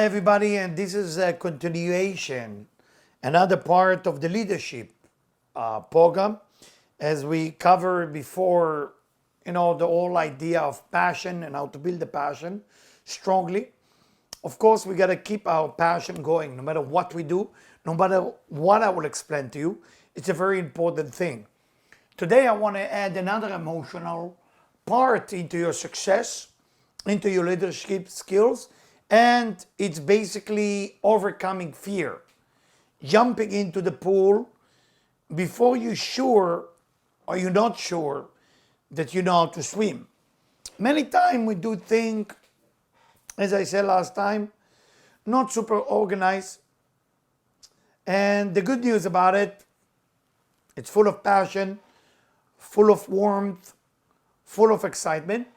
everybody, and this is a continuation, another part of the leadership program, as we covered before, the whole idea of passion and how to build the passion strongly. Of course, we got to keep our passion going no matter what we do, no matter what I will explain to you. It's a very important thing. Today, I want to add another emotional part into your success, into your leadership skills, and it's basically overcoming fear. Jumping into the pool before you're sure or you're not sure that you know how to swim. Many times we do think, as I said last time, not super organized. And the good news about it, it's full of passion, full of warmth, full of excitement.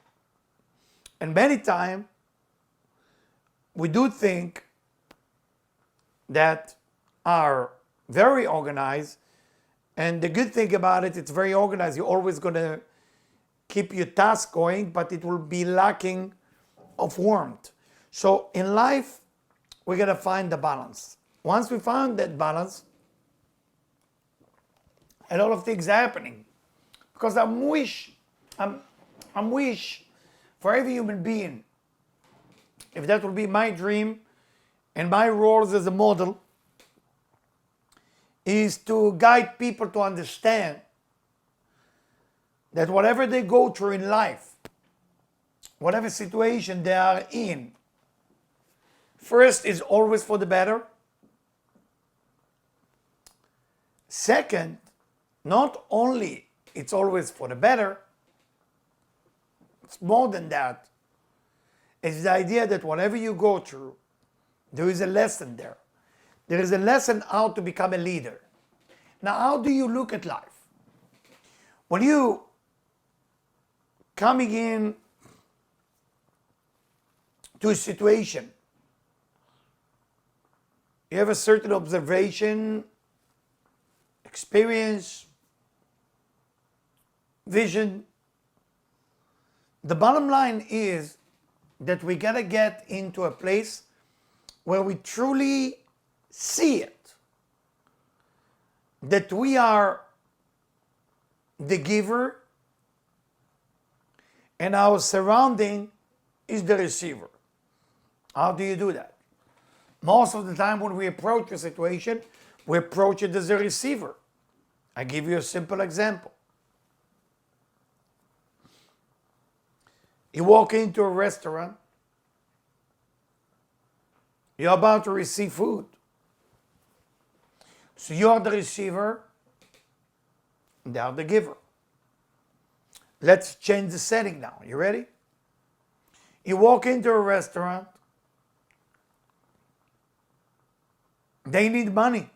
And many times we do think that are very organized. And the good thing about it, it's very organized. You're always going to keep your task going, but it will be lacking of warmth. So in life, we're going to find the balance. Once we found that balance, a lot of things are happening. Because I wish for every human being, if that will be my dream and my roles as a model, is to guide people to understand that whatever they go through in life, whatever situation they are in, first is always for the better. Second, not only it's always for the better, it's more than that. It's the idea that whatever you go through, there is a lesson there. There is a lesson how to become a leader. Now, how do you look at life? When you coming in to a situation, you have a certain observation, experience, vision. The bottom line is that we gotta get into a place where we truly see it, that we are the giver and our surrounding is the receiver. How do you do that? Most of the time when we approach a situation, we approach it as a receiver. I give you a simple example. You walk into a restaurant, you're about to receive food. So you're the receiver, they are the giver. Let's change the setting now. You ready? You walk into a restaurant, they need money.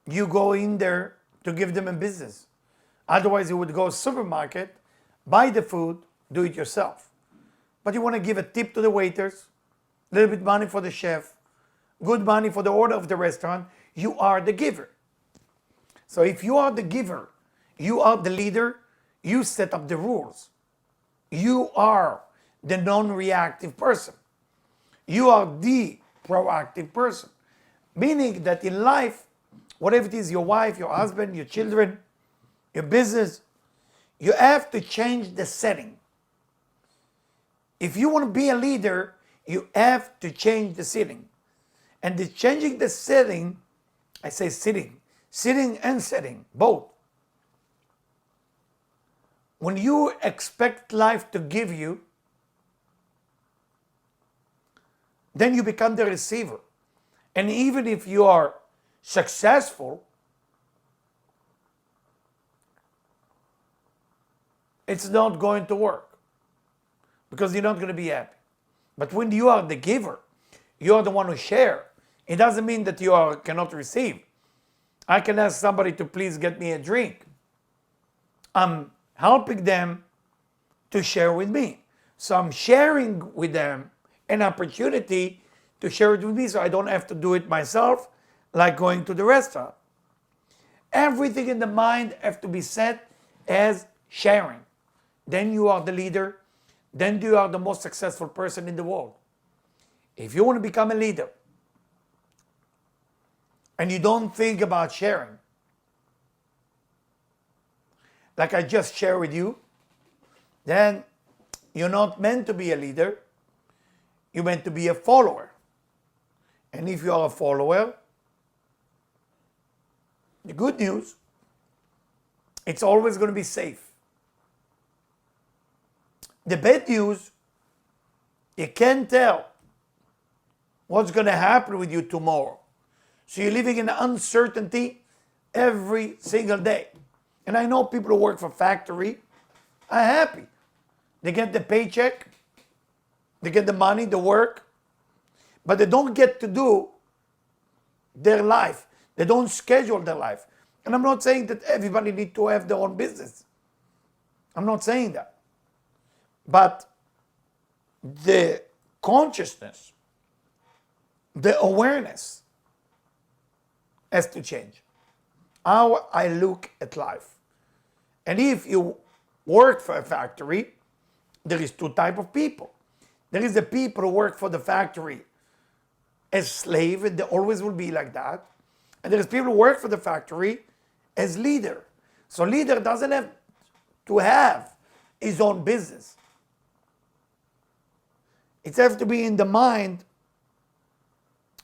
You go in there to give them a business. Otherwise, you would go to the supermarket, buy the food, do it yourself. But you want to give a tip to the waiters, a little bit money for the chef, good money for the order of the restaurant. You are the giver. So if you are the giver, you are the leader, you set up the rules. You are the non-reactive person. You are the proactive person. Meaning that in life, whatever it is, your wife, your husband, your children, your business, you have to change the setting. If you want to be a leader, you have to change the setting. And the changing the setting, I say sitting and setting, both. When you expect life to give you, then you become the receiver. And even if you are successful, it's not going to work because you're not going to be happy. But when you are the giver, you are the one who share. It doesn't mean that you cannot receive. I can ask somebody to please get me a drink. I'm helping them to share with me. So I'm sharing with them an opportunity to share it with me so I don't have to do it myself, like going to the restaurant. Everything in the mind has to be set as sharing. Then you are the leader. Then you are the most successful person in the world. If you want to become a leader and you don't think about sharing, like I just shared with you, then you're not meant to be a leader. You're meant to be a follower. And if you are a follower, the good news, it's always going to be safe. The bad news, you can't tell what's going to happen with you tomorrow. So you're living in uncertainty every single day. And I know people who work for factory are happy. They get the paycheck, they get the money, the work, but they don't get to do their life. They don't schedule their life. And I'm not saying that everybody needs to have their own business. I'm not saying that. But the consciousness, the awareness has to change. How I look at life. And if you work for a factory, there is two types of people. There is the people who work for the factory as slave, and they always will be like that. And there is people who work for the factory as leader. So leader doesn't have to have his own business. It has to be in the mind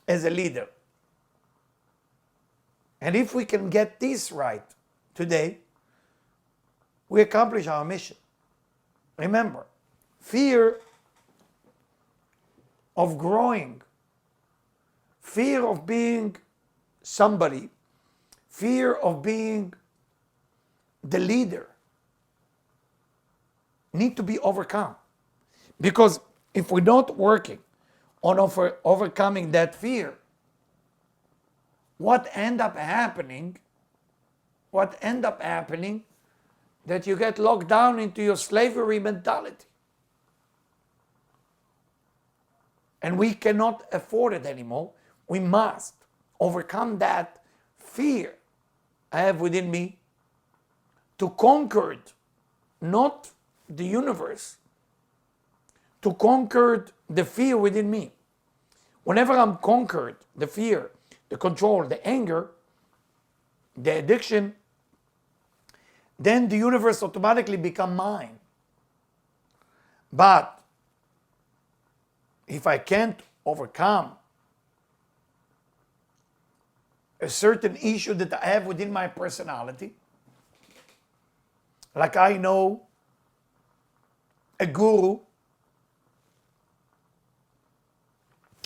as a leader. And if we can get this right today, we accomplish our mission. Remember, fear of growing, fear of being somebody, fear of being the leader need to be overcome. Because if we're not working on overcoming that fear, what end up happening that you get locked down into your slavery mentality. And we cannot afford it anymore. We must overcome that fear I have within me to conquer it, not the universe, to conquer the fear within me. Whenever I'm conquered, the fear, the control, the anger, the addiction, then the universe automatically becomes mine. But if I can't overcome a certain issue that I have within my personality, like I know a guru,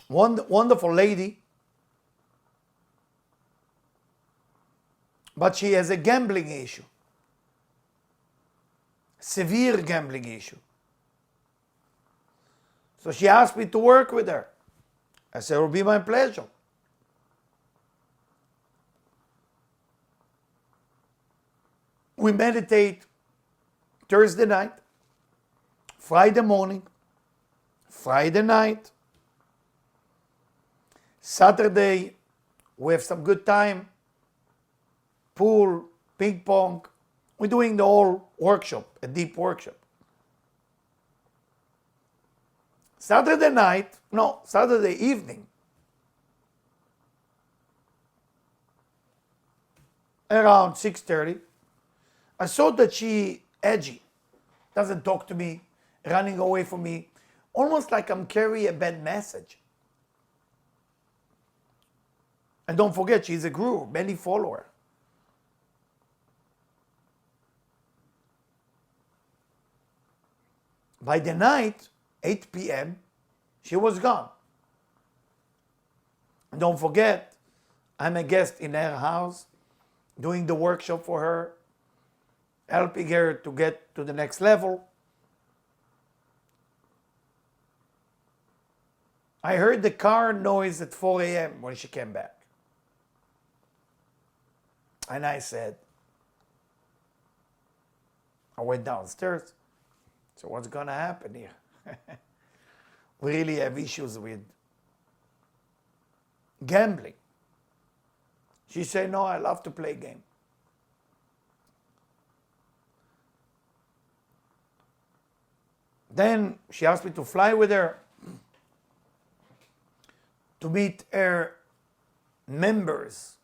wonderful lady, but she has a gambling issue, severe gambling issue. So she asked me to work with her. I said, it will be my pleasure. We meditate Thursday night, Friday morning, Friday night, Saturday, we have some good time, pool, ping pong. We're doing the whole workshop, a deep workshop. Saturday evening, around 6:30, I saw that she edgy, doesn't talk to me, running away from me, almost like I'm carrying a bad message. And don't forget, she's a guru, many followers. By the night, 8 p.m., she was gone. And don't forget, I'm a guest in her house, doing the workshop for her, helping her to get to the next level. I heard the car noise at 4 a.m. when she came back. And I went downstairs. So what's going to happen here? We really have issues with gambling. She said, no, I love to play game. Then she asked me to fly with her. to meet her members.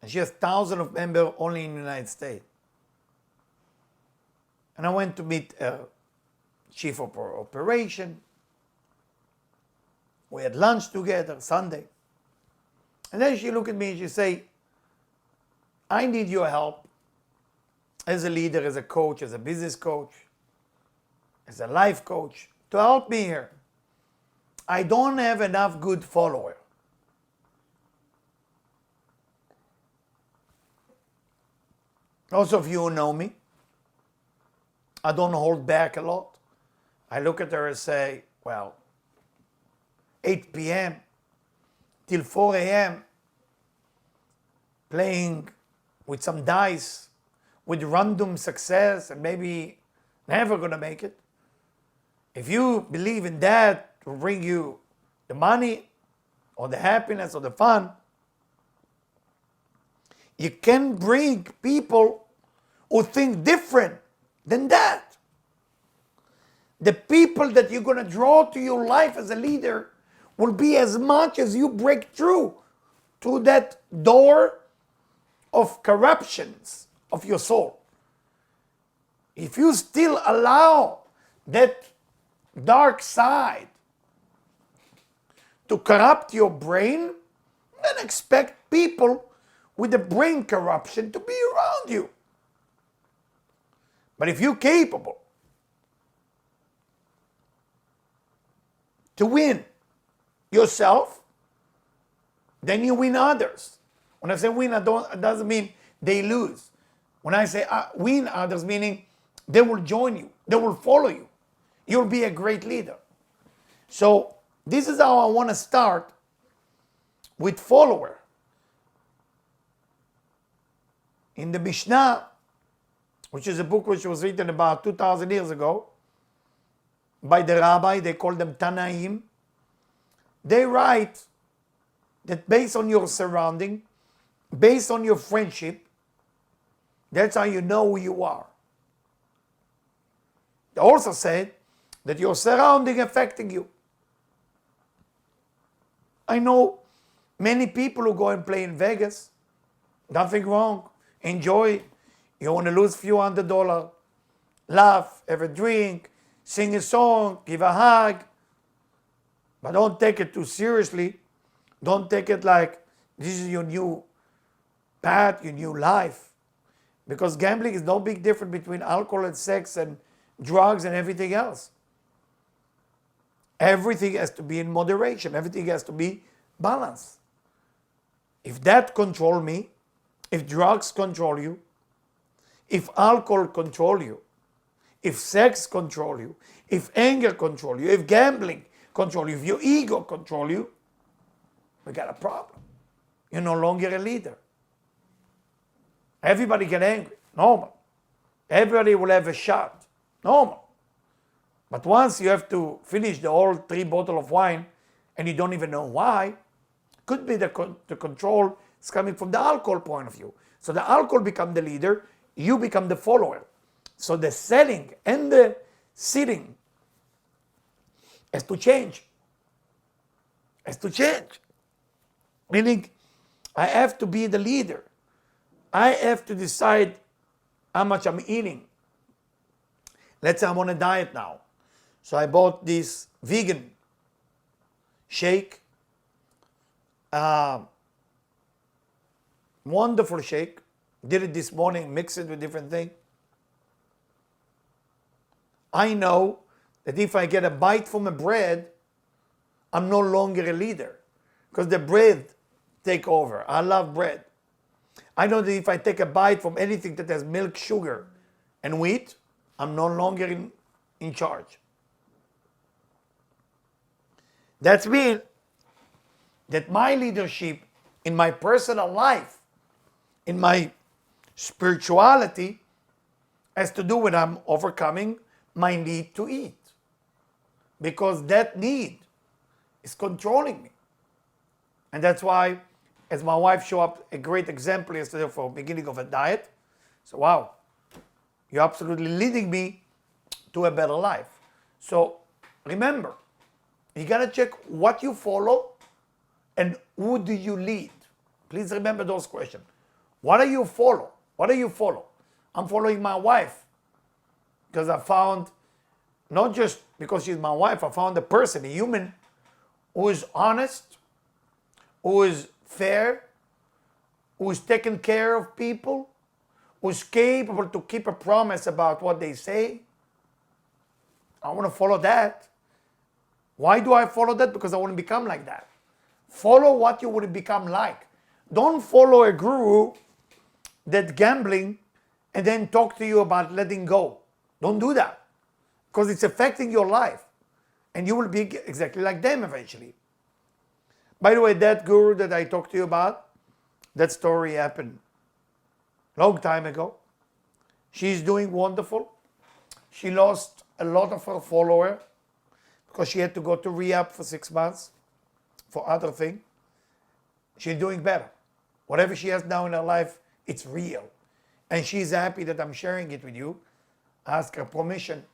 And she has thousands of members only in the United States. And I went to meet her chief of operation. We had lunch together Sunday. And then she looked at me and she said, I need your help as a leader, as a coach, as a business coach, as a life coach, to help me here. I don't have enough good followers. Most of you know me. I don't hold back a lot. I look at her and say, well, 8 p.m. till 4 a.m. playing with some dice, with random success, and maybe never gonna make it. If you believe in that to bring you the money or the happiness or the fun, you can bring people who think different than that. The people that you're gonna draw to your life as a leader will be as much as you break through to that door of corruptions of your soul. If you still allow that dark side to corrupt your brain, then expect people with the brain corruption to be around you. But if you're capable to win yourself, then you win others. When I say win, it doesn't mean they lose. When I say win others, meaning they will join you, they will follow you. You'll be a great leader. So this is how I want to start with follower. In the Mishnah, which is a book which was written about 2,000 years ago by the rabbi, they call them Tanaim. They write that based on your surrounding, based on your friendship, that's how you know who you are. They also said that your surrounding affecting you. I know many people who go and play in Vegas. Nothing wrong. Enjoy. You want to lose a few $100. Laugh, have a drink, sing a song, give a hug. But don't take it too seriously. Don't take it like this is your new path, your new life. Because gambling is no big difference between alcohol and sex and drugs and everything else. Everything has to be in moderation. Everything has to be balanced. If that control me, if drugs control you, if alcohol control you, if sex control you, if anger control you, if gambling control you, if your ego control you, we got a problem. You're no longer a leader. Everybody get angry, normal. Everybody will have a shot, normal. But once you have to finish the whole 3 bottles of wine and you don't even know why, could be the control is coming from the alcohol point of view. So the alcohol become the leader, you become the follower. So the selling and the sitting has to change. Has to change. Meaning, I have to be the leader. I have to decide how much I'm eating. Let's say I'm on a diet now. So I bought this vegan shake. Wonderful shake. Did it this morning, mix it with different things. I know that if I get a bite from a bread, I'm no longer a leader. Because the bread take over. I love bread. I know that if I take a bite from anything that has milk, sugar, and wheat, I'm no longer in charge. That means that my leadership in my personal life, in my spirituality, has to do with I'm overcoming my need to eat. Because that need is controlling me. And that's why, as my wife showed up a great example yesterday for beginning of a diet, so wow, you're absolutely leading me to a better life. So remember, you gotta check what you follow And who do you lead? Please remember those questions. What do you follow? What do you follow? I'm following my wife because I found, not just because she's my wife, I found a person, a human who is honest, who is fair, who is taking care of people, who is capable to keep a promise about what they say. I want to follow that. Why do I follow that? Because I want to become like that. Follow what you want to become like. Don't follow a guru that's gambling and then talk to you about letting go. Don't do that, because it's affecting your life and you will be exactly like them eventually. By the way, that guru that I talked to you about, that story happened a long time ago. She's doing wonderful. She lost a lot of her followers because she had to go to rehab for 6 months for other things. She's doing better. Whatever she has now in her life, it's real. And she's happy that I'm sharing it with you. I asked her permission.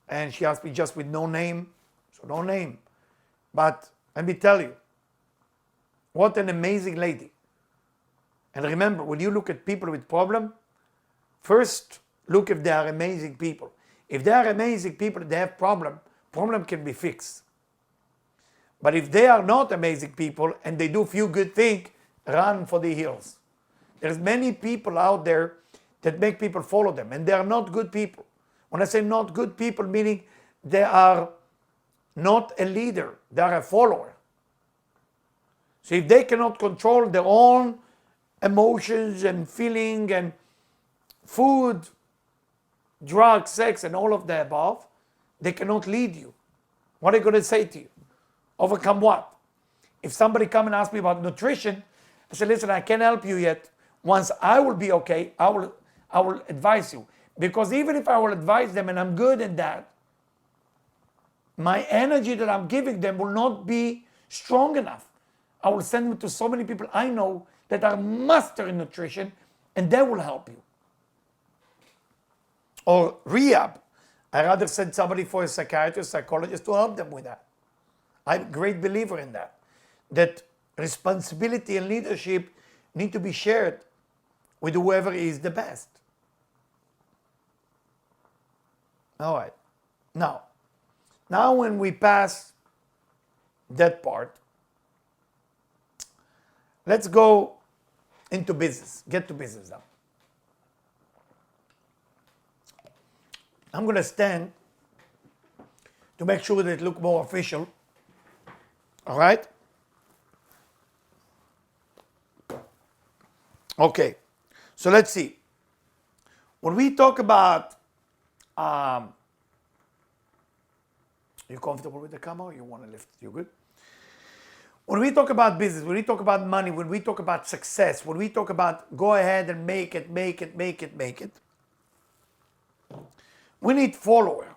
And she asked me just with no name. So no name. But let me tell you, what an amazing lady. And remember, when you look at people with problem, first look if they are amazing people. If they are amazing people, they have problem can be fixed. But if they are not amazing people and they do few good things, run for the hills. There's many people out there that make people follow them, and they are not good people. When I say not good people, meaning they are not a leader, they are a follower. So if they cannot control their own emotions and feeling and food, drugs, sex, and all of the above, they cannot lead you. What are you going to say to you? Overcome what? If somebody come and ask me about nutrition, I say, listen, I can't help you yet. Once I will be okay, I will advise you. Because even if I will advise them and I'm good in that, my energy that I'm giving them will not be strong enough. I will send them to so many people I know that are master in nutrition, and they will help you. Or rehab. I rather send somebody for a psychiatrist, psychologist to help them with that. I'm a great believer in that. That responsibility and leadership need to be shared with whoever is the best. All right. Now when we pass that part, let's go into business. Get to business now. I'm going to stand to make sure that it looks more official. All right? Okay. So let's see. When we talk about, you comfortable with the camera or you want to lift? You good? When we talk about business, when we talk about money, when we talk about success, when we talk about go ahead and make it, we need follower.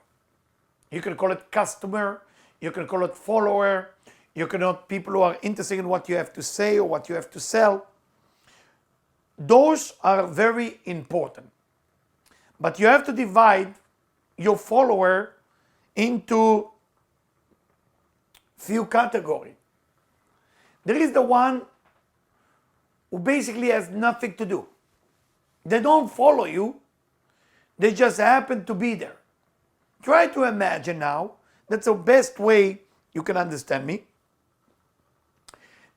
You can call it customer, you can call it follower, you can call people who are interested in what you have to say or what you have to sell. Those are very important. But you have to divide your follower into few categories. There is the one who basically has nothing to do. They don't follow you. They just happen to be there. Try to imagine now, that's the best way you can understand me,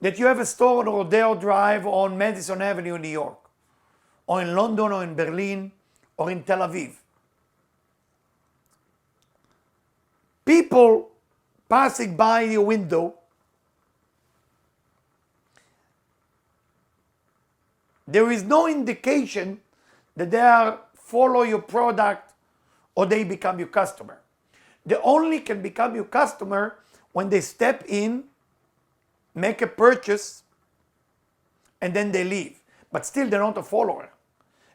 that you have a store on Rodeo Drive on Madison Avenue in New York, or in London, or in Berlin, or in Tel Aviv. People passing by your window, there is no indication that they are follow your product or they become your customer. They only can become your customer when they step in, make a purchase, and then they leave. But still, they're not a follower.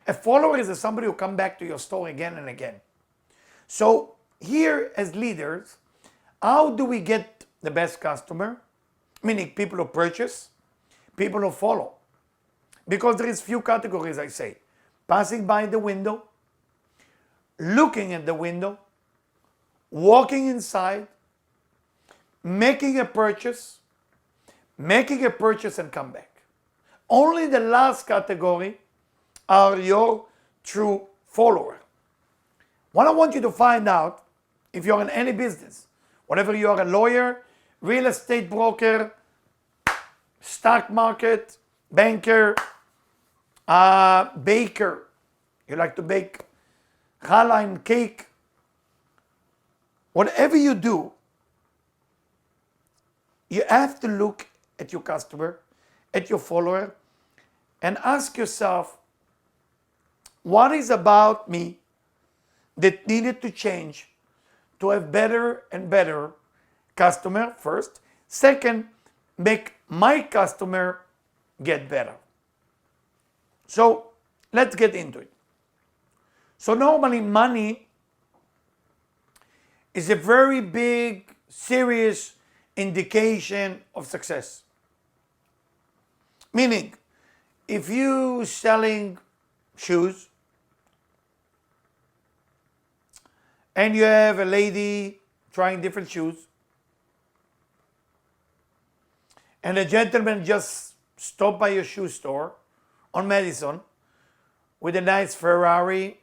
A follower is somebody who comes back to your store again and again. So here as leaders, how do we get the best customer? Meaning people who purchase, people who follow. Because there is few categories, I say. Passing by the window, looking at the window, walking inside, making a purchase, making a purchase and come back. Only the last category are your true follower. What I want you to find out, if you're in any business, whatever you are, a lawyer, real estate broker, stock market, banker, baker, you like to bake challah and cake, whatever you do, you have to look at your customer, at your follower, and ask yourself, what is about me that needed to change to have better and better customer first? Second, make my customer get better. So let's get into it. So normally money is a very big, serious indication of success. Meaning, if you selling shoes and you have a lady trying different shoes and a gentleman just stopped by your shoe store on Madison with a nice Ferrari,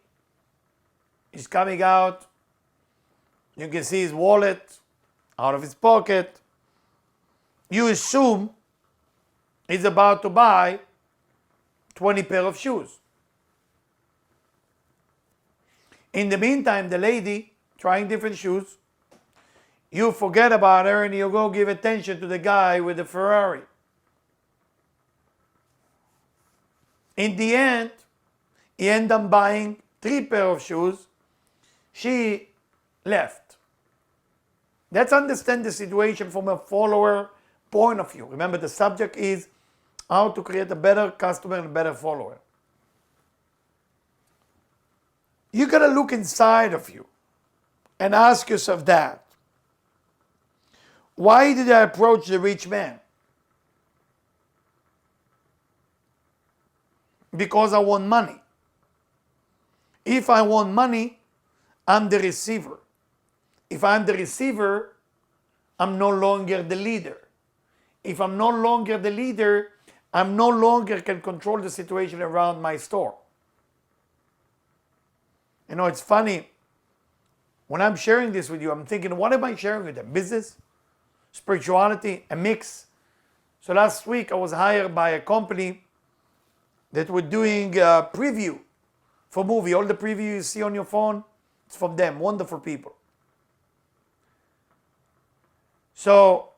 he's coming out, you can see his wallet out of his pocket, you assume he's about to buy 20 pair of shoes. In the meantime, the lady trying different shoes, you forget about her and you go give attention to the guy with the Ferrari. In the end, he ended up buying 3 pair of shoes. She left. Let's understand the situation from a follower point of view. Remember, the subject is how to create a better customer and a better follower. You gotta look inside of you and ask yourself that. Why did I approach the rich man? Because I want money. If I want money, I'm the receiver. If I'm the receiver, I'm no longer the leader. If I'm no longer the leader, I'm no longer can control the situation around my store. You know, it's funny. When I'm sharing this with you, I'm thinking, what am I sharing with them? Business? Spirituality? A mix? So last week I was hired by a company that were doing a preview for movie. All the preview you see on your phone, it's from them. Wonderful people. So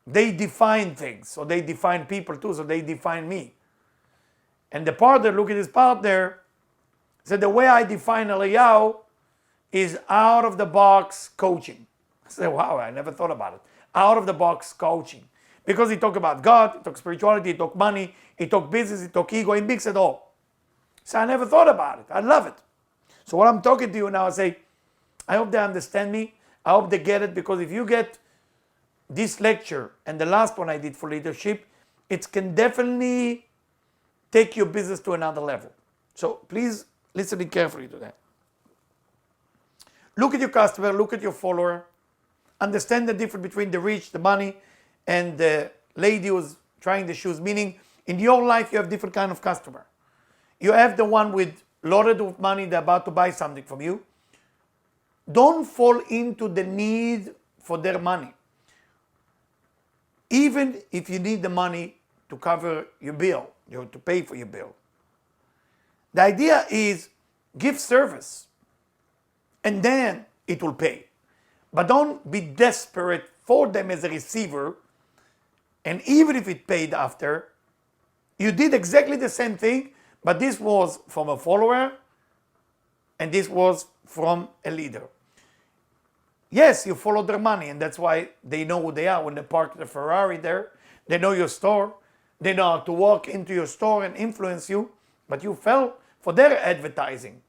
they define things. So they define people too. So they define me. And the partner, look at his partner, said the way I define Eliyahu is out of the box coaching. I said, wow, I never thought about it. Out of the box coaching. Because he talk about God, he talk spirituality, he talk money, he talk business, he talk ego, he mix it all. So I never thought about it. I love it. So when I'm talking to you now, I say, I hope they understand me. I hope they get it, because if you get this lecture and the last one I did for leadership, it can definitely take your business to another level. So please listen carefully to that. Look at your customer, look at your follower, understand the difference between the rich, the money, and the lady who's trying the shoes. Meaning, in your life, you have different kind of customer. You have the one with loaded with money, they're about to buy something from you. Don't fall into the need for their money. Even if you need the money to cover your bill, to pay for your bill. The idea is give service and then it will pay. But don't be desperate for them as a receiver, and even if it paid after, you did exactly the same thing, but this was from a follower and this was from a leader. Yes, you follow their money, and that's why they know who they are. When they park the Ferrari there, they know your store, they know how to walk into your store and influence you, but you fell for their advertising.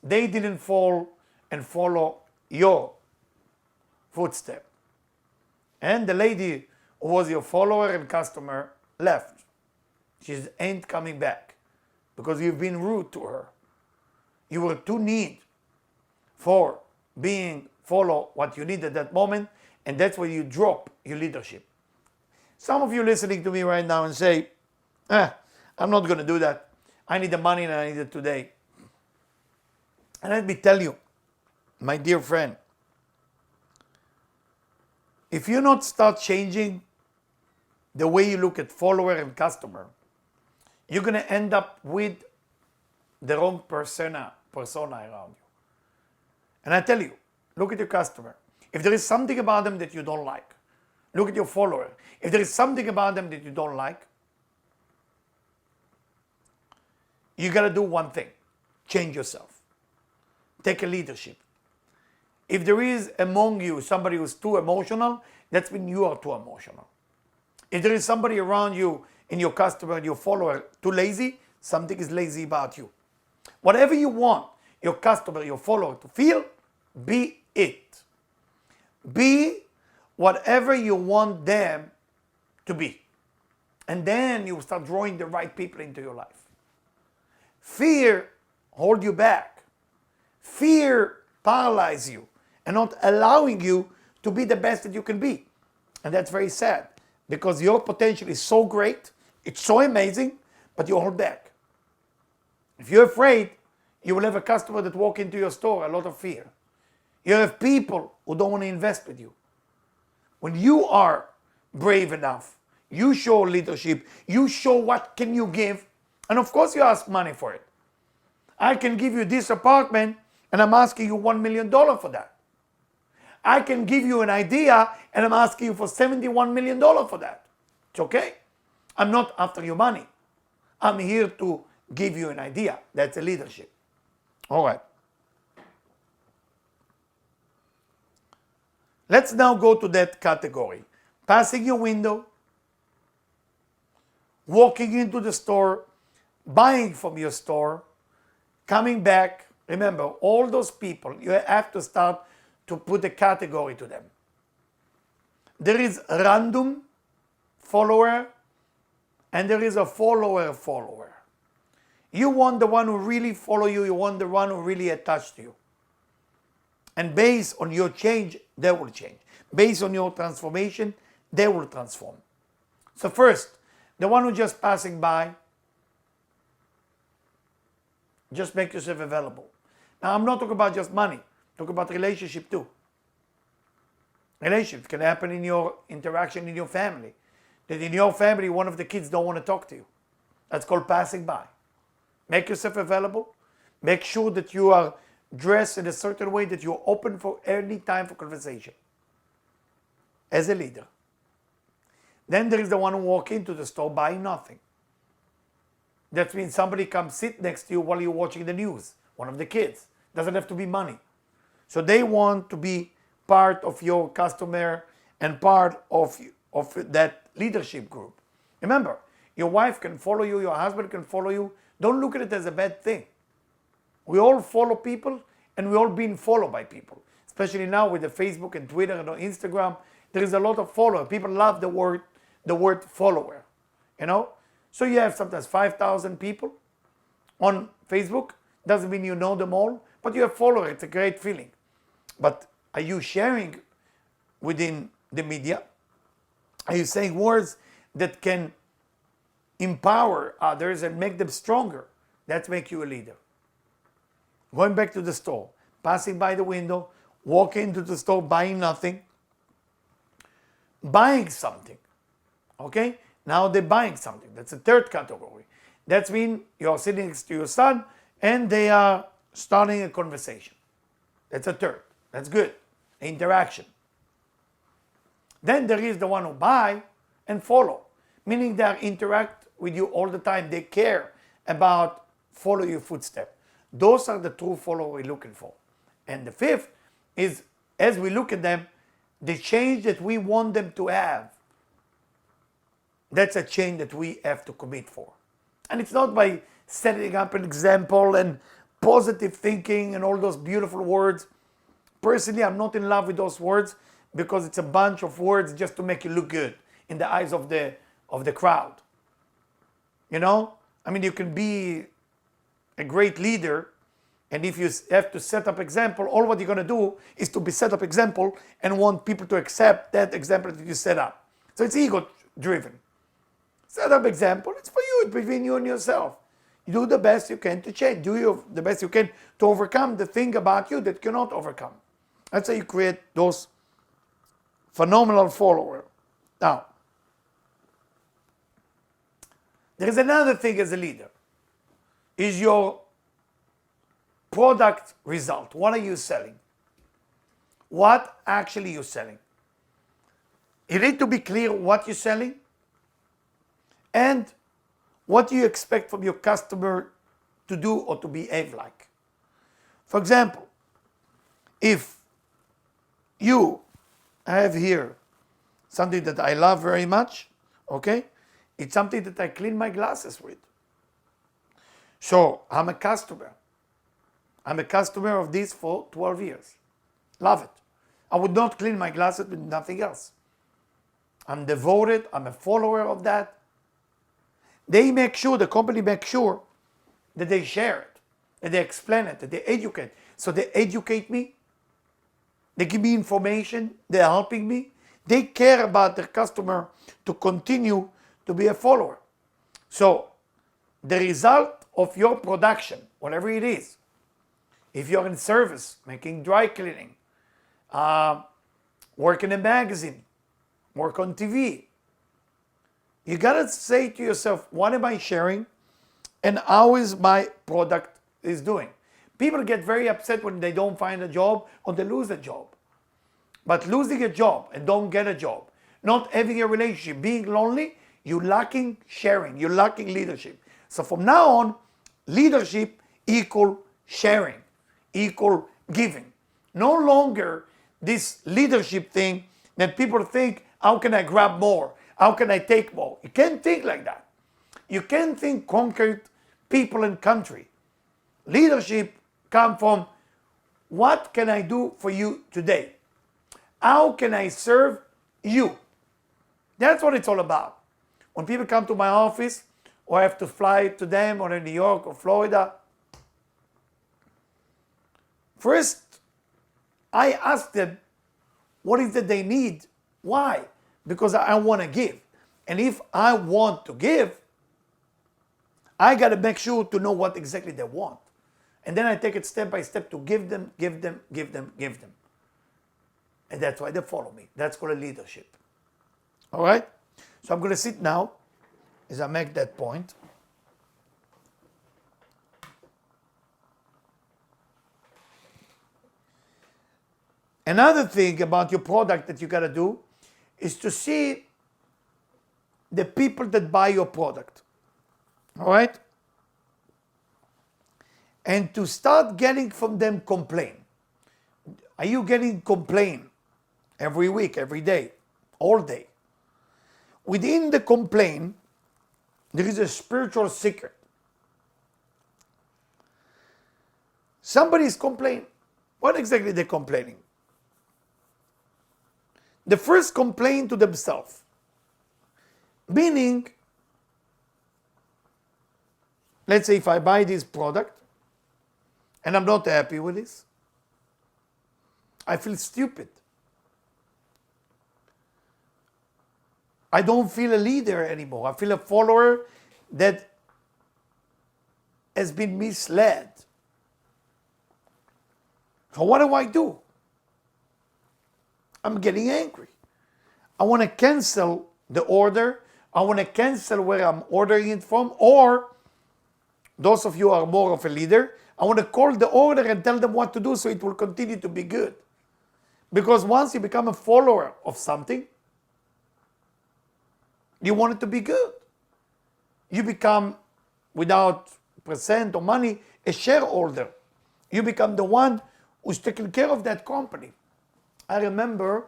They didn't fall and follow your footstep. And the lady who was your follower and customer left. She ain't coming back because you've been rude to her. You were too neat for being follow what you need at that moment, and that's where you drop your leadership. Some of you listening to me right now and say, I'm not going to do that. I need the money and I need it today. And let me tell you, my dear friend, if you not start changing the way you look at follower and customer, you're going to end up with the wrong persona around you. And I tell you, look at your customer. If there is something about them that you don't like, look at your follower. If there is something about them that you don't like, you got to do one thing. Change yourself. Take a leadership. If there is among you somebody who's too emotional, that's when you are too emotional. If there is somebody around you, in your customer and your follower, too lazy, something is lazy about you. Whatever you want your customer, your follower to feel, be it. Be whatever you want them to be. And then you start drawing the right people into your life. Fear hold you back. Fear paralyze you and not allowing you to be the best that you can be. And that's very sad because your potential is so great, it's so amazing, but you hold back. If you're afraid, you will have a customer that walk into your store, a lot of fear. You have people who don't want to invest with you. When you are brave enough, you show leadership, you show what can you give, and of course you ask money for it. I can give you this apartment and I'm asking you $1 million for that. I can give you an idea and I'm asking you for $71 million for that. It's okay. I'm not after your money. I'm here to give you an idea. That's a leadership. All right. Let's now go to that category. Passing your window, walking into the store, buying from your store, coming back. Remember, all those people, you have to start to put a category to them. There is a random follower and there is a follower. You want the one who really follow you, you want the one who really attached to you. And based on your change, they will change. Based on your transformation, they will transform. So first, the one who just passing by, just make yourself available. Now, I'm not talking about just money. Talk about relationship too. Relationships can happen in your interaction in your family. That in your family, one of the kids don't want to talk to you. That's called passing by. Make yourself available. Make sure that you are dressed in a certain way that you're open for any time for conversation. As a leader. Then there is the one who walks into the store buying nothing. That means somebody comes sit next to you while you're watching the news. One of the kids. Doesn't have to be money. So they want to be part of your customer and part of that leadership group. Remember, your wife can follow you, your husband can follow you. Don't look at it as a bad thing. We all follow people and we all being followed by people. Especially now with the Facebook and Twitter and Instagram, there is a lot of followers. People love the word follower, you know? So you have sometimes 5,000 people on Facebook. Doesn't mean you know them all, but you have followers. It's a great feeling. But are you sharing within the media? Are you saying words that can empower others and make them stronger? That makes you a leader. Going back to the store, passing by the window, walking into the store, buying nothing, buying something. Okay? Now they're buying something. That's a third category. That means you're sitting next to your son and they are starting a conversation. That's a third. That's good. Interaction. Then there is the one who buy and follow, meaning they interact with you all the time. They care about follow your footsteps. Those are the true followers we're looking for. And the fifth is, as we look at them, the change that we want them to have. That's a change that we have to commit for. And it's not by setting up an example and positive thinking and all those beautiful words. Personally, I'm not in love with those words because it's a bunch of words just to make you look good in the eyes of the crowd. You know? I mean, you can be a great leader, and if you have to set up example, all what you're going to do is to be set up example and want people to accept that example that you set up. So it's ego driven. Setup example, it's for you, it's between you and yourself. You do the best you can to change. Do the best you can to overcome the thing about you that you cannot overcome. That's how you create those phenomenal followers. Now, there is another thing as a leader, is your product result. What are you selling? What actually you're selling? You need to be clear what you're selling and what do you expect from your customer to do or to behave like. For example, if I have here something that I love very much, okay? It's something that I clean my glasses with. So I'm a customer. I'm a customer of this for 12 years. Love it. I would not clean my glasses with nothing else. I'm devoted. I'm a follower of that. They make sure, the company makes sure that they share it, that they explain it, that they educate. So they educate me. They give me information. They're helping me. They care about their customer to continue to be a follower. So the result of your production, whatever it is, if you're in service, making dry cleaning, work in a magazine, work on TV, you gotta say to yourself, what am I sharing and how is my product is doing? People get very upset when they don't find a job or they lose a job. But losing a job and don't get a job, not having a relationship, being lonely, you're lacking sharing, you're lacking leadership. So from now on, leadership equal sharing, equal giving. No longer this leadership thing that people think, how can I grab more? How can I take more? You can't think like that. You can't think conquered people and country. Leadership comes from, what can I do for you today? How can I serve you? That's what it's all about. When people come to my office, or I have to fly to them, or in New York or Florida, first, I ask them, what is it they need? Why? Because I want to give. And if I want to give, I got to make sure to know what exactly they want. And then I take it step by step to give them. And that's why they follow me. That's called leadership. All right? So I'm going to sit now as I make that point. Another thing about your product that you got to do is to see the people that buy your product. All right? And to start getting from them complaint. Are you getting complaint every week, every day, all day? Within the complaint, there is a spiritual secret. Somebody is complaining. What exactly are they complaining? The first complaint to themselves. Meaning, let's say if I buy this product and I'm not happy with this, I feel stupid. I don't feel a leader anymore. I feel a follower that has been misled. So what do? I'm getting angry. I want to cancel the order. I want to cancel where I'm ordering it from. Or, those of you who are more of a leader, I want to call the order and tell them what to do so it will continue to be good. Because once you become a follower of something, you want it to be good. You become, without percent or money, a shareholder. You become the one who's taking care of that company. I remember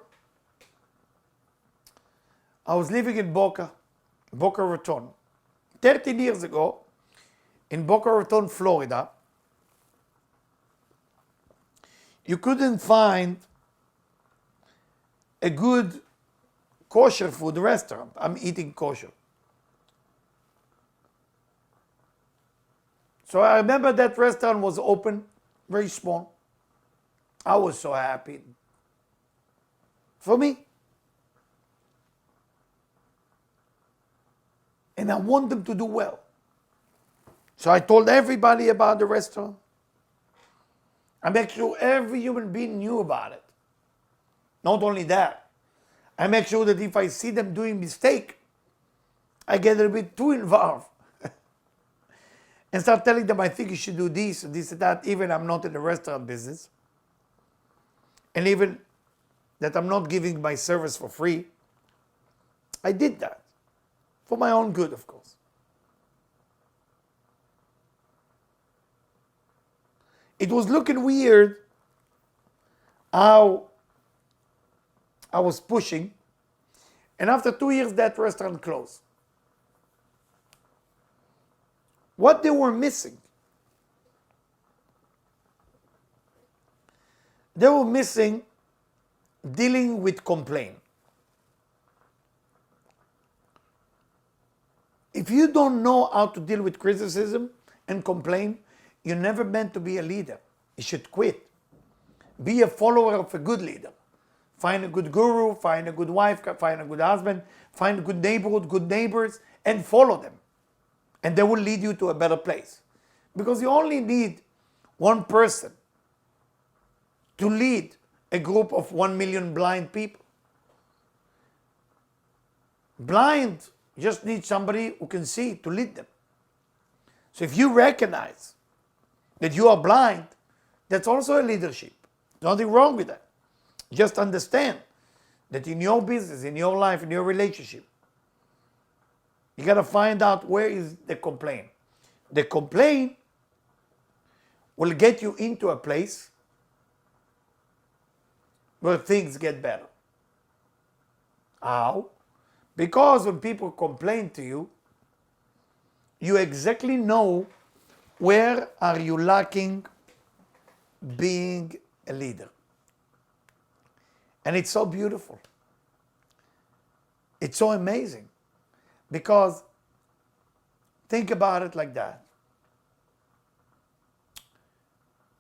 I was living in Boca Raton, 13 years ago, in Boca Raton, Florida. You couldn't find a good kosher food restaurant. I'm eating kosher. So I remember that restaurant was open, very small. I was so happy. For me. and I want them to do well. So I told everybody about the restaurant. I make sure every human being knew about it. Not only that, I make sure that if I see them doing mistake, I get a little bit too involved and start telling them, I think you should do this and this and that, even I'm not in the restaurant business. And even that I'm not giving my service for free. I did that for my own good, of course. It was looking weird how I was pushing, and after 2 years that restaurant closed. What they were missing? They were missing dealing with complaint. If you don't know how to deal with criticism and complaint, you're never meant to be a leader. You should quit. Be a follower of a good leader. Find a good guru, find a good wife, find a good husband, find a good neighborhood, good neighbors, and follow them. And they will lead you to a better place. Because you only need one person to lead a group of 1 million blind people. Blind just need somebody who can see to lead them. So if you recognize that you are blind, that's also a leadership. Nothing wrong with that. Just understand that in your business, in your life, in your relationship, you got to find out where is the complaint. The complaint will get you into a place where things get better. How? Because when people complain to you, you exactly know where are you lacking being a leader. And it's so beautiful. It's so amazing. Because think about it like that.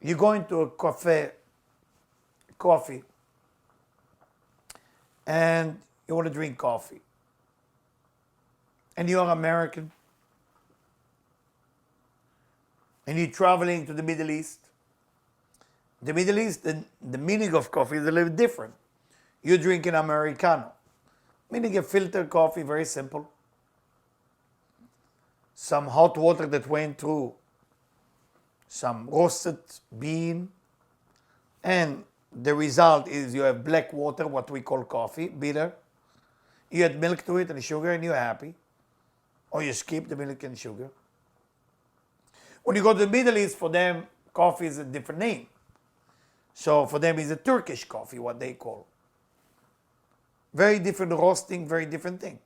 You go into a coffee, and you want to drink coffee. And you're American. And you're traveling to the Middle East. The Middle East, the meaning of coffee is a little different. You're drinking Americano, meaning a filtered coffee, very simple. Some hot water that went through some roasted bean, and the result is you have black water, what we call coffee, bitter. You add milk to it and sugar and you're happy. Or you skip the milk and sugar. When you go to the Middle East, for them, coffee is a different name. So for them, it's a Turkish coffee, what they call. Very different roasting, very different thing.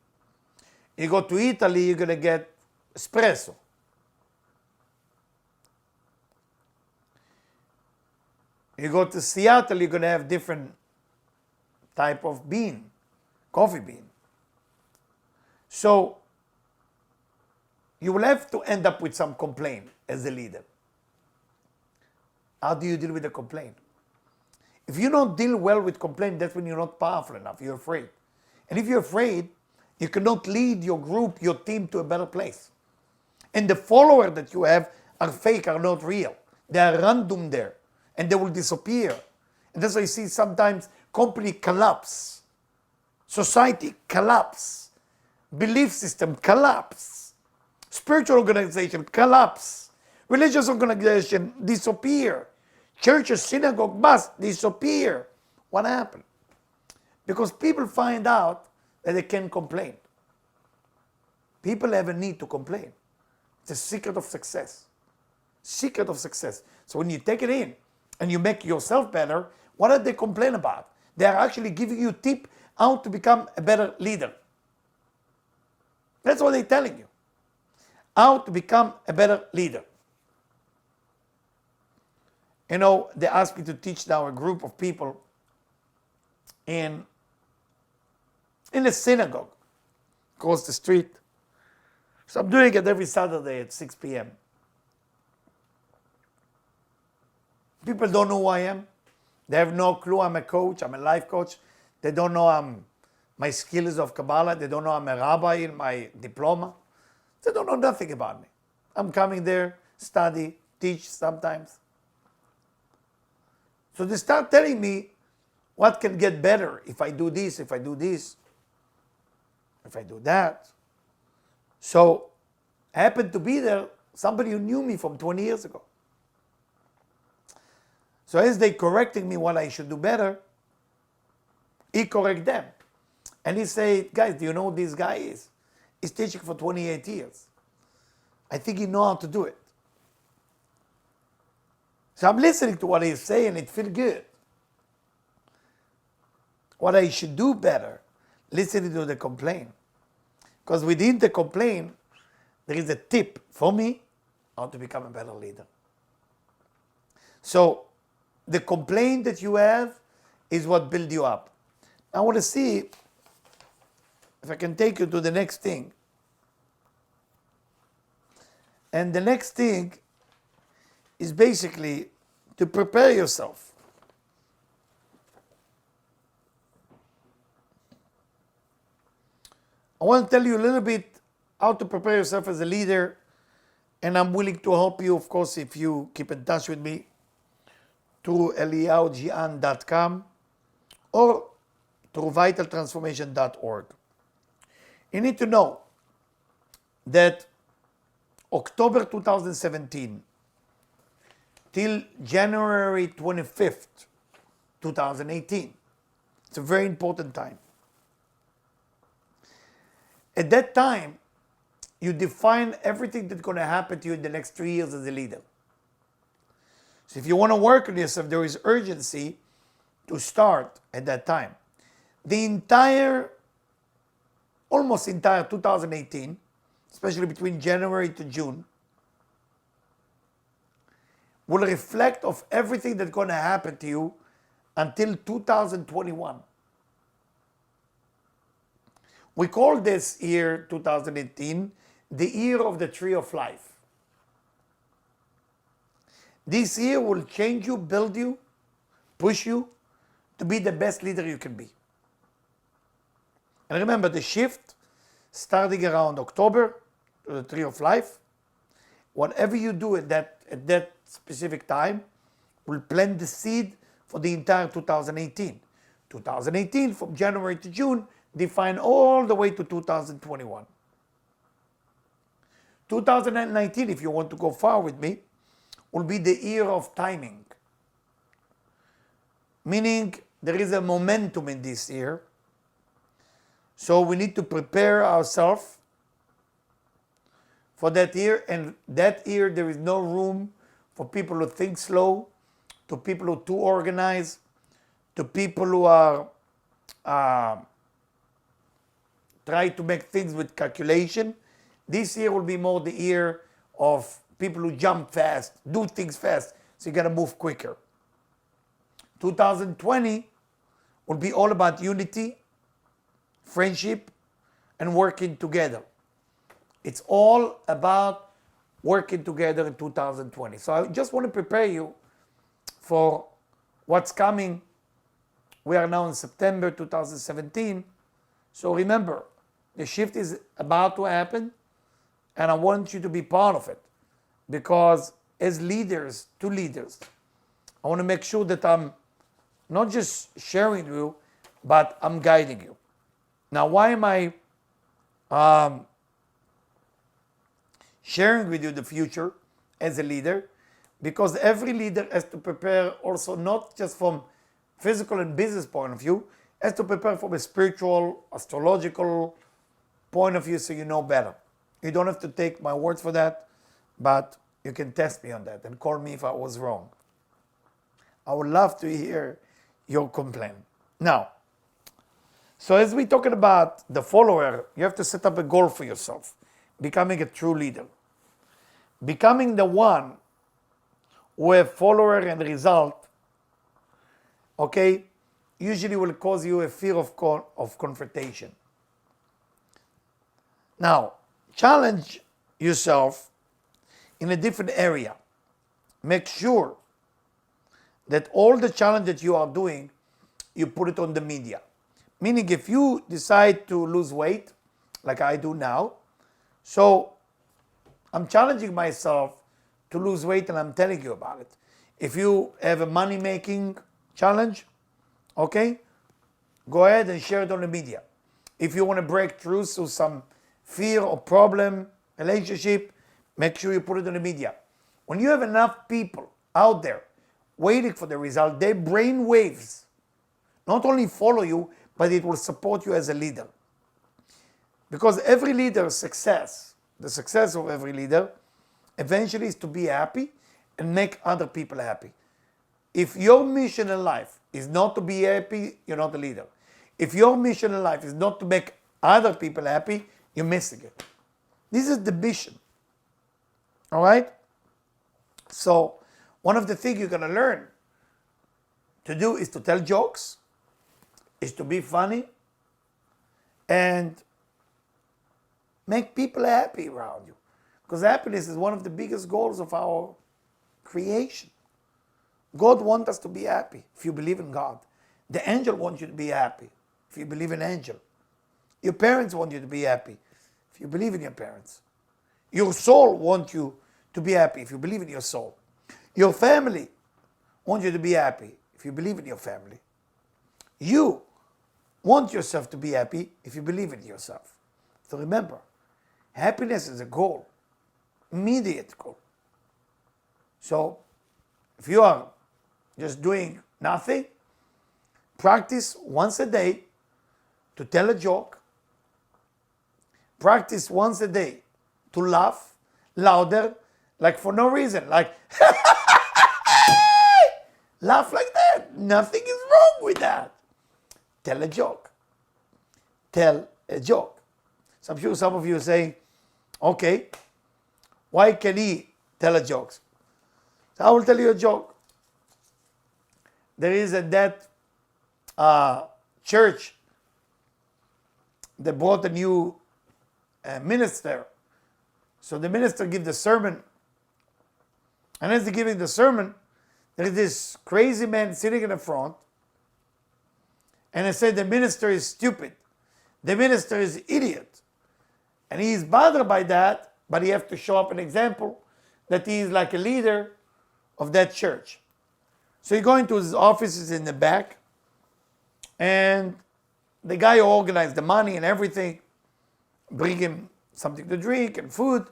You go to Italy, you're going to get espresso. You go to Seattle, you're going to have different type of bean, coffee bean. So you will have to end up with some complaint as a leader. How do you deal with the complaint? If you don't deal well with complaint, that's when you're not powerful enough. You're afraid. And if you're afraid, you cannot lead your group, your team to a better place. And the followers that you have are fake, are not real. They are random there. And they will disappear. And that's why you see sometimes company collapse. Society collapse. Belief system collapse. Spiritual organization collapse. Religious organization disappear. Churches, synagogue, must disappear. What happened? Because people find out that they can complain. People have a need to complain. It's a secret of success. Secret of success. So when you take it in and you make yourself better, what do they complain about? They are actually giving you a tip how to become a better leader. That's what they're telling you. How to become a better leader. You know, they asked me to teach now a group of people in a synagogue across the street. So I'm doing it every Saturday at 6 p.m. People don't know who I am. They have no clue I'm a coach, I'm a life coach. They don't know my skills of Kabbalah. They don't know I'm a rabbi in my diploma. They don't know nothing about me. I'm coming there, study, teach sometimes. So they start telling me what can get better if I do this, if I do this, if I do that. So I happened to be there, somebody who knew me from 20 years ago. So as they correcting me what I should do better, he correct them. And he said, guys, do you know who this guy is? He's teaching for 28 years. I think he knows how to do it. So I'm listening to what he's saying, it feels good. What I should do better, listening to the complaint. Because within the complaint, there is a tip for me how to become a better leader. So the complaint that you have is what builds you up. I want to see if I can take you to the next thing. And the next thing is basically to prepare yourself. I want to tell you a little bit how to prepare yourself as a leader, and I'm willing to help you, of course, if you keep in touch with me through eliyahujian.com or through vitaltransformation.org. You need to know that October 2017 till January 25th, 2018, it's a very important time. At that time, you define everything that's going to happen to you in the next 3 years as a leader. So if you want to work on yourself, there is urgency to start at that time. Almost entire 2018, especially between January to June, will reflect of everything that's going to happen to you until 2021. We call this year 2018 the year of the tree of life. This year will change you, build you, push you to be the best leader you can be. And remember, the shift starting around October to the tree of life, whatever you do at that specific time will plant the seed for the entire 2018. 2018 from January to June define all the way to 2021. 2019, if you want to go far with me, will be the year of timing. Meaning there is a momentum in this year. So we need to prepare ourselves for that year. And that year there is no room for people who think slow, to people who are too organized, to people who are try to make things with calculation. This year will be more the year of people who jump fast, do things fast, so you got to move quicker. 2020 will be all about unity, friendship, and working together. It's all about working together in 2020. So I just want to prepare you for what's coming. We are now in September 2017. So remember, the shift is about to happen, and I want you to be part of it. Because as leaders, two leaders, I want to make sure that I'm not just sharing with you, but I'm guiding you. Now, why am I sharing with you the future as a leader? Because every leader has to prepare also, not just from physical and business point of view, has to prepare from a spiritual, astrological point of view, so you know better. You don't have to take my words for that, but you can test me on that and call me if I was wrong. I would love to hear your complaint. Now, so as we're talking about the follower, you have to set up a goal for yourself, becoming a true leader. Becoming the one who have follower and result, okay, usually will cause you a fear of confrontation. Now, challenge yourself in a different area. Make sure that all the challenge that you are doing, you put it on the media. Meaning if you decide to lose weight, like I do now, so I'm challenging myself to lose weight, and I'm telling you about it. If you have a money-making challenge, okay, go ahead and share it on the media. If you want to break through to some fear or problem, relationship, make sure you put it on the media. When you have enough people out there waiting for the result, their brain waves not only follow you, but it will support you as a leader. Because every leader's success, the success of every leader, eventually is to be happy and make other people happy. If your mission in life is not to be happy, you're not a leader. If your mission in life is not to make other people happy, you're missing it. This is the mission. All right? So, one of the things you're going to learn to do is to tell jokes, is to be funny, and make people happy around you. Because happiness is one of the biggest goals of our creation. God wants us to be happy if you believe in God. The angel wants you to be happy if you believe in angel. Your parents want you to be happy if you believe in your parents. Your soul wants you to be happy if you believe in your soul. Your family wants you to be happy if you believe in your family. You want yourself to be happy if you believe in yourself. So remember, happiness is a goal, immediate goal. So if you are just doing nothing, practice once a day to tell a joke. Practice once a day to laugh louder, like for no reason, like laugh like that. Nothing is wrong with that. Tell a joke. Tell a joke. So I'm sure some of you are saying, okay, why can he tell a joke? So I will tell you a joke. There is that church that brought a new minister. So the minister gives the sermon. And as he's giving the sermon, there is this crazy man sitting in the front. And I said, the minister is stupid. The minister is idiot. And he is bothered by that, but he has to show up an example that he is like a leader of that church. So he goes into his offices in the back, and the guy who organized the money and everything, bring him something to drink and food.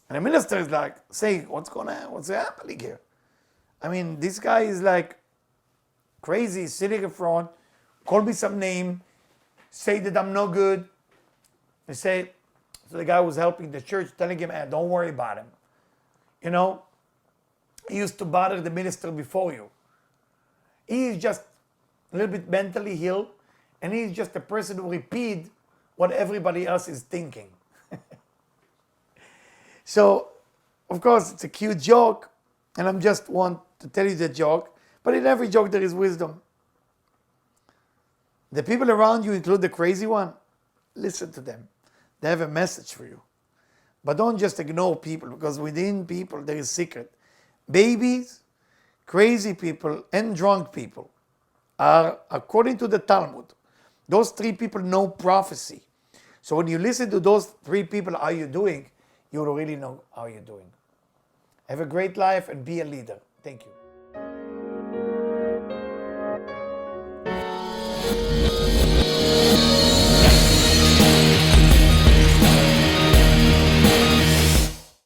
And the minister is like saying, what's going on? What's happening here? I mean, this guy is like crazy, sitting in front, call me some name, say that I'm no good. They say, so the guy was helping the church, telling him, don't worry about him. You know, he used to bother the minister before you. He is just a little bit mentally ill, and he is just a person who repeats what everybody else is thinking. So, of course, it's a cute joke, and I'm just want to tell you the joke, but in every joke there is wisdom. The people around you, include the crazy one, listen to them. They have a message for you. But don't just ignore people, because within people there is secret. Babies, crazy people, and drunk people are, according to the Talmud, those three people know prophecy. So when you listen to those three people, how you're doing, you will really know how you're doing. Have a great life and be a leader. Thank you.